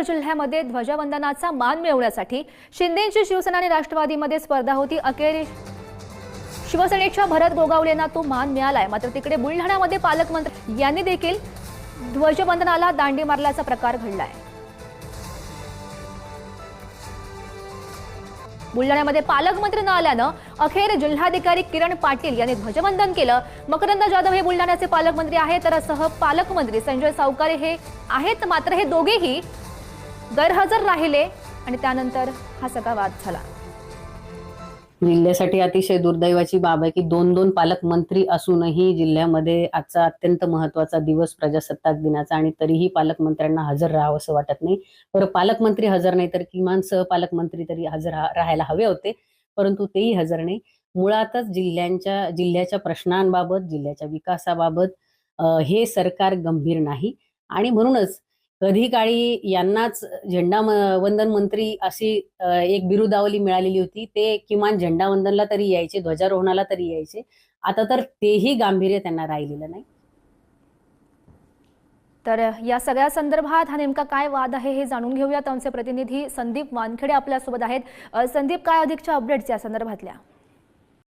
जिल्ह्यामध्ये ध्वजवंदनाचा मान मिळवण्यासाठी शिंदेंची शिवसेना आणि राष्ट्रवादीमध्ये स्पर्धा होती। अखेर शिवसेनेच्या भरत गोगावलेंना तो मान मिळालाय। मात्र तिकडे बुलढाण्यामध्ये पालकमंत्री यांनी देखील ध्वजवंदनाला दांडी मारल्याचा प्रकार घडलाय। बुलढाण्यामध्ये पालकमंत्री न आल्यानं अखेर जिल्हाधिकारी किरण पाटील यांनी ध्वजवंदन केलं। मकरंद जाधव हे बुलढाण्याचे पालकमंत्री आहेत, तर सहपालकमंत्री संजय सावकारे हे आहेत। मात्र हे दोघेही गैरहजर राहिले आणि त्यानंतर हा सगळा वाद झाला। जिल्ह्यासाठी अतिशय दुर्दैवाची बाब आहे की दोन पालकमंत्री असूनही जिल्ह्यामध्ये आजचा अत्यंत महत्त्वाचा दिवस प्रजासत्ताक दिनाचा आणि तरीही पालकमंत्र्यांना हजर राहावं असं वाटत नाही। बरं, पालकमंत्री हजर नाही तर किमान सहपालकमंत्री तरी हजर राहायला हवे होते, परंतु तेही हजर नाही। मुळातच जिल्ह्याच्या प्रश्नांबाबत, जिल्ह्याच्या विकासाबाबत हे सरकार गंभीर नाही आणि म्हणूनच कधी काळी यांनाच झेंडावंदन मंत्री अशी एक बिरुदावली मिळालेली होती। ते किमान झेंडावंदनला तरी यायचे, ध्वजारोहणाला तरी यायचे। आता तर तेही गांभीर्य त्यांना राहिलेलं नाही। तर या सगळ्या संदर्भात हा नेमका काय वाद आहे हे जाणून घेऊयात। आमचे प्रतिनिधी संदीप वानखेडे आपल्यासोबत आहेत। संदीप, काय अधिकच्या अपडेट्स या संदर्भातल्या?